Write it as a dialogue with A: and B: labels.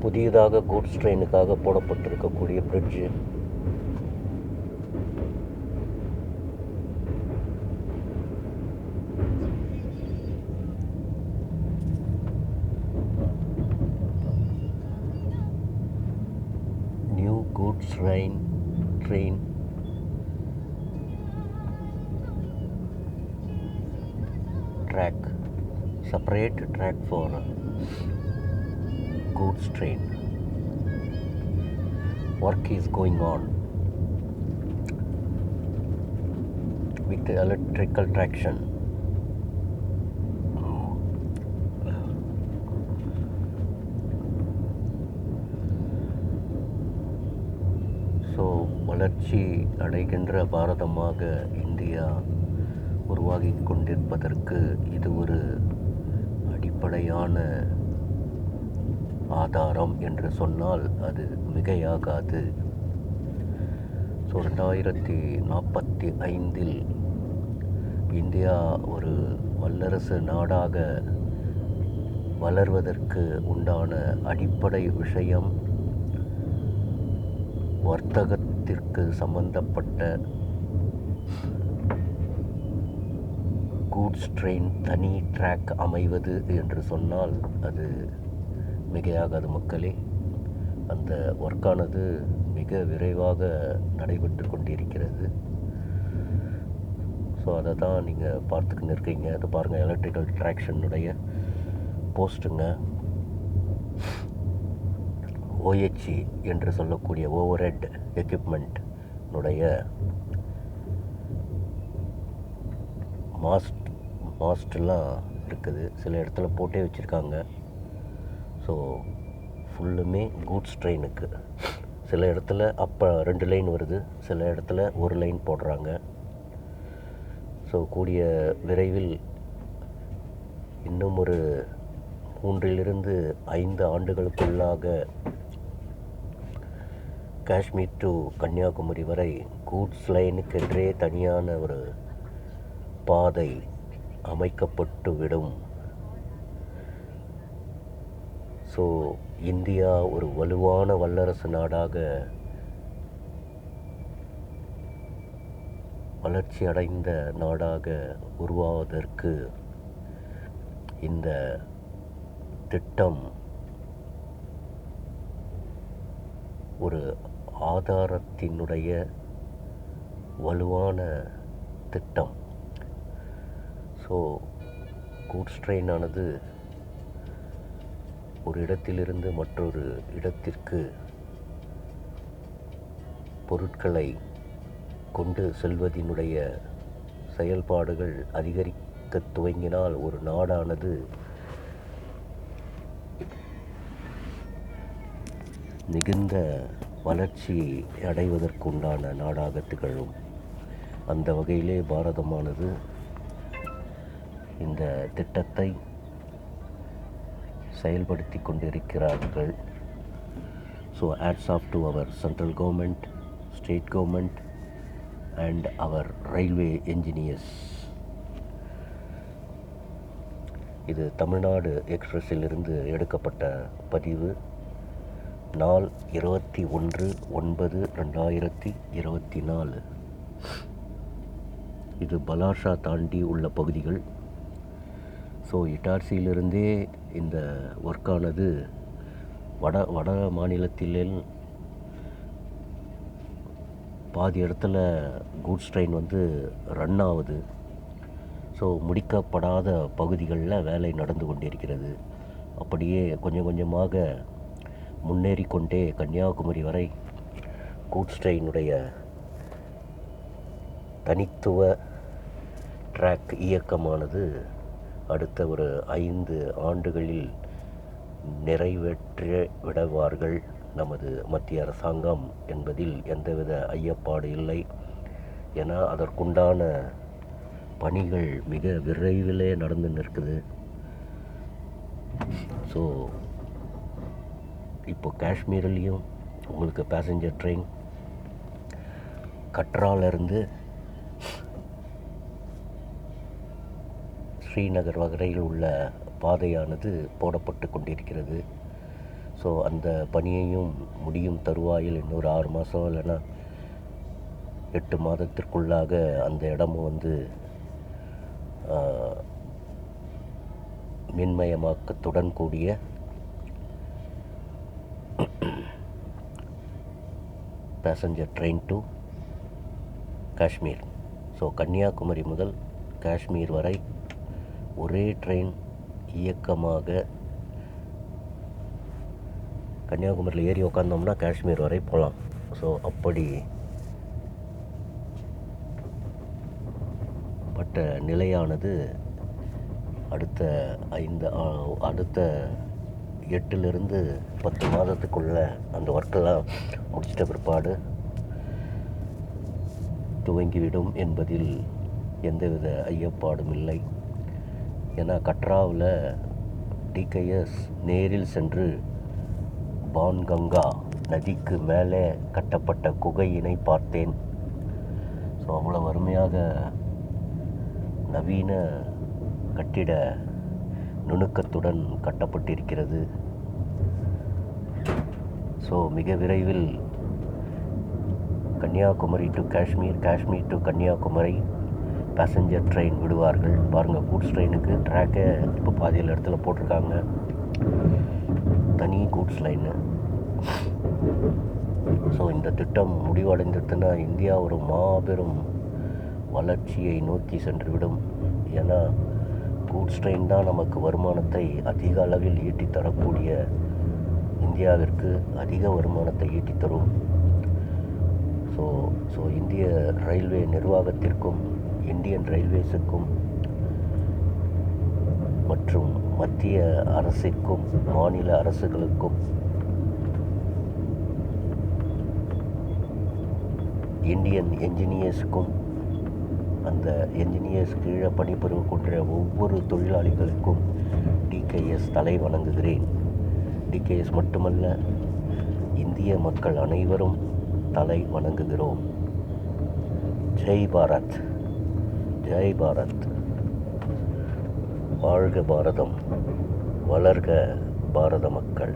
A: புதியதாக கூட்ஸ் ட்ரெயினுக்காக போடப்பட்டிருக்கக்கூடிய bridge. New goods train track, separate track for goods train. Work is going on with the electrical traction. So வளர்ச்சி அடைகின்ற பாரதமாக India உருவாகி கொண்டிருப்பதற்கு இது ஒரு அடிப்படையான ஆதாரம் என்று சொன்னால் அது மிகையாகாது. ஸோ 2045 இந்தியா ஒரு வல்லரசு நாடாக வளர்வதற்கு உண்டான அடிப்படை விஷயம் வர்த்தகத்திற்கு சம்பந்தப்பட்ட கூட்ஸ் ட்ரெயின் தனி ட்ராக் அமைவது என்று சொன்னால் அது மிகையாகாது மக்களே. அந்த ஒர்க்கானது மிக விரைவாக நடைபெற்று கொண்டிருக்கிறது. ஸோ அதை தான் நீங்கள் பார்த்துக்கின்னு இருக்கீங்க. அது பாருங்கள், எலக்ட்ரிக்கல் ட்ராக்ஷனுடைய போஸ்ட்டுங்க. ஓஹெச்இ என்று சொல்லக்கூடிய ஓவர் ஹெட் எக்யூப்மெண்ட்னுடைய மாஸ்ட்லாம் இருக்குது. சில இடத்துல போட்டே வச்சுருக்காங்க. ஸோ ஃபுல்லுமே கூட்ஸ் ட்ரெயினுக்கு. சில இடத்துல அப்போ 2 லைன் வருது, சில இடத்துல 1 லைன் போடுறாங்க. ஸோ கூடிய விரைவில் இன்னும் ஒரு 3 to 5 ஆண்டுகளுக்குள்ளாக காஷ்மீர் டு கன்னியாகுமரி வரை கூட்ஸ் லைனுக்கென்றே தனியான ஒரு பாதை அமைக்கப்பட்டுவிடும். ஸோ இந்தியா ஒரு வலுவான வல்லரசு நாடாக வளர்ச்சி அடைந்த நாடாக உருவாவதற்கு இந்த திட்டம் ஒரு ஆதாரத்தினுடைய வலுவான திட்டம். ஸோ கூட்ஸ் ட்ரெயினானது ஒரு இடத்திலிருந்து மற்றொரு இடத்திற்கு பொருட்களை கொண்டு செல்வதினுடைய செயல்பாடுகள் அதிகரிக்க துவங்கினால் ஒரு நாடானது மிகுந்த வளர்ச்சி அடைவதற்குண்டான நாடாக திகழும். அந்த வகையிலே பாரதமானது இந்த திட்டத்தை செயல்படுத்தி கொண்டிருக்கிறார்கள். So hats off to our central government, state government and our railway engineers. இது தமிழ்நாடு எக்ஸ்பிரஸிலிருந்து எடுக்கப்பட்ட பதிவு. நாள் 21/9/2024. இது பலாஷா தாண்டி உள்ள பகுதிகள். ஸோ இட்டார்சியிலிருந்தே இந்த ஒர்க்கானது வட மாநிலத்திலே பாதி இடத்துல கூட்ஸ் ட்ரெயின் ரன் ஆகுது. ஸோ முடிக்கப்படாத பகுதிகளில் வேலை நடந்து கொண்டிருக்கிறது. அப்படியே கொஞ்சம் கொஞ்சமாக முன்னேறி கொண்டே கன்னியாகுமரி வரை கூட்ஸ் ட்ரெயினுடைய தனித்துவ ட்ராக் இயக்கமானது அடுத்த ஒரு 5 ஆண்டுகளில் நிறைவேற்றி விடுவார்கள் நமது மத்திய அரசாங்கம் என்பதில் எந்தவித ஐயப்பாடு இல்லை. ஏன்னா அதற்குண்டான பணிகள் மிக விரைவிலே நடந்து நிற்குது. ஸோ இப்போ காஷ்மீர்லேயும் உங்களுக்கு பேசஞ்சர் ட்ரெயின் கட்ராலேருந்து ஸ்ரீநகர் வரையில் உள்ள பாதையானது போடப்பட்டு கொண்டிருக்கிறது. ஸோ அந்த பணியையும் முடியும் தருவாயில் இன்னொரு 6 மாதம் இல்லைன்னா 8 மாதத்திற்குள்ளாக அந்த இடமும் வந்து மின்மயமாக்கத்துடன் கூடிய passenger train to Kashmir. So Kanyakumari முதல் காஷ்மீர் வரை ஒரே ட்ரெயின் இயக்கமாக கன்னியாகுமரியில் ஏறி உக்காந்தோம்னா காஷ்மீர் வரை போகலாம். ஸோ அப்படி பட்ட நிலையானது அடுத்த 8லிருந்து 10 மாதத்துக்குள்ளே அந்த ஒர்க்கெல்லாம் முடிச்சிட்ட பிற்பாடு துவங்கிவிடும் என்பதில் எந்தவித ஐயப்பாடும் இல்லை. ஏன்னா கட்ராவில் டிகேஎஸ் நேரில் சென்று பான்கங்கா நதிக்கு மேலே கட்டப்பட்ட குகையினை பார்த்தேன். ஸோ அவ்வளோ அருமையாக நவீன கட்டிட நுணுக்கத்துடன் கட்டப்பட்டிருக்கிறது. ஸோ மிக விரைவில் Kanyakumari to Kashmir, Kashmir to Kanyakumari passenger train விடுவார்கள். பாருங்கள், கூட்ஸ் ட்ரெயினுக்கு ட்ராக்கை இப்போ பாதியில் இடத்துல போட்டிருக்காங்க, தனி கூட்ஸ் லைனு. ஸோ இந்த திட்டம் முடிவடைந்ததுன்னா இந்தியா ஒரு மாபெரும் வளர்ச்சியை நோக்கி சென்றுவிடும். ஏன்னா கூட்ஸ் ட்ரெயின் தான் நமக்கு வருமானத்தை அதிக அளவில் ஈட்டித்தரக்கூடிய, இந்தியாவிற்கு அதிக வருமானத்தை ஈட்டித்தரும். ஸோ இந்திய ரயில்வே நிர்வாகத்திற்கும் இந்தியன் ரயில்வேஸுக்கும் மற்றும் மத்திய அரசிற்கும் மாநில அரசுகளுக்கும் இந்தியன் என்ஜினியர்ஸுக்கும் அந்த என்ஜினியர்ஸ் கீழே பணிபுரிகின்ற ஒவ்வொரு தொழிலாளிகளுக்கும் டிகேஎஸ் தலை வணங்குகிறேன். டிகேஎஸ் மட்டுமல்ல, இந்திய மக்கள் அனைவரும் தலை வணங்குகிறோம். ஜெய் பாரத், ஜெய் பாரத். வாழ்க பாரதம், வளர்க பாரத மக்கள்.